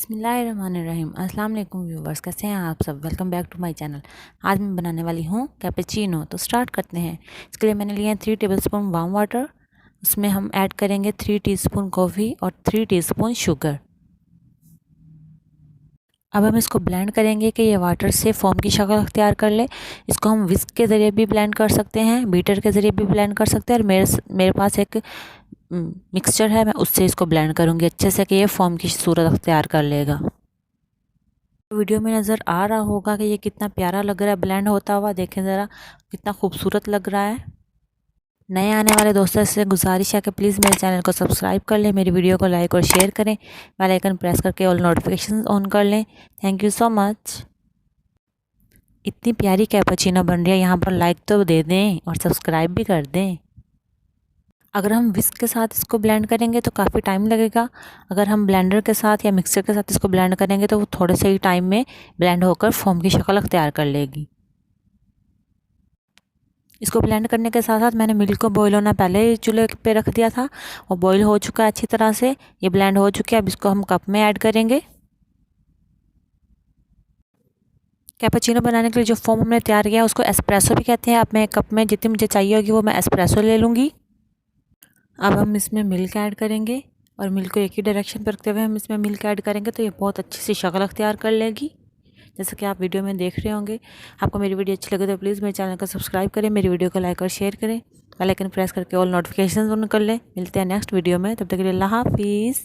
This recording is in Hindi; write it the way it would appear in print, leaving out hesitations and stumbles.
बिस्मिल्लाहिर्रहमानिर्रहीम। अस्सलाम वालेकुम व्यूवर्स, कैसे हैं आप सब। Welcome back to my channel. आज मैं बनाने वाली हूँ कैपेचिनो। तो स्टार्ट करते हैं। इसके लिए मैंने लिए हैं 3 टेबलस्पून वार्म वाटर। उसमें हम ऐड करेंगे 3 टीस्पून कॉफ़ी और 3 टीस्पून शुगर। अब हम इसको ब्लेंड करेंगे कि ये वाटर से फोम की शक्ल अख्तियार कर ले। इसको हम विस्क के ज़रिए भी ब्लेंड कर सकते हैं, बीटर के ज़रिए भी ब्लेंड कर सकते हैं। और मेरे पास एक मिक्सचर है, मैं उससे इसको ब्लेंड करूँगी अच्छे से कि ये फोम की सूरत अख्तियार कर लेगा। वीडियो में नज़र आ रहा होगा कि ये कितना प्यारा लग रहा है ब्लेंड होता हुआ। देखें ज़रा कितना खूबसूरत लग रहा है। नए आने वाले दोस्तों से गुजारिश है कि प्लीज़ मेरे चैनल को सब्सक्राइब कर लें, मेरी वीडियो को लाइक और शेयर करें, बेल आइकन प्रेस करके ऑल नोटिफिकेशन ऑन कर लें। Thank you so much. इतनी प्यारी कैपुचिनो बन रही है, यहाँ पर लाइक तो दे दें और सब्सक्राइब भी कर दें। अगर हम विस्क के साथ इसको ब्लेंड करेंगे तो काफ़ी टाइम लगेगा। अगर हम ब्लेंडर के साथ या मिक्सर के साथ इसको ब्लेंड करेंगे तो वो थोड़े से ही टाइम में ब्लेंड होकर फोम की शक्ल अख्तियार कर लेगी। इसको ब्लेंड करने के साथ साथ मैंने मिल्क को बॉईल होना पहले ही चूल्हे पे रख दिया था और बॉईल हो चुका है अच्छी तरह से। ये ब्लेंड हो चुके हैं। अब इसको हम कप में ऐड करेंगे। कैपुचिनो बनाने के लिए जो फोम हमने तैयार किया है उसको एस्प्रेसो भी कहते हैं। अब मैं कप में जितनी मुझे चाहिए होगी वो मैं एस्प्रेसो ले लूँगी। अब हम इसमें मिल्क ऐड करेंगे और मिल्क को एक ही डायरेक्शन पर रखते हुए हम इसमें मिल्क ऐड करेंगे तो ये बहुत अच्छी सी शक्ल अख्तियार कर लेगी, जैसे कि आप वीडियो में देख रहे होंगे। आपको मेरी वीडियो अच्छी लगे तो प्लीज़ मेरे चैनल को सब्सक्राइब करें, मेरी वीडियो को लाइक और शेयर करें, बेल आइकन प्रेस करके ऑल नोटिफिकेशन ऑन कर लें। मिलते हैं नेक्स्ट वीडियो में, तब तक के लिए अल्लाह हाफिज़।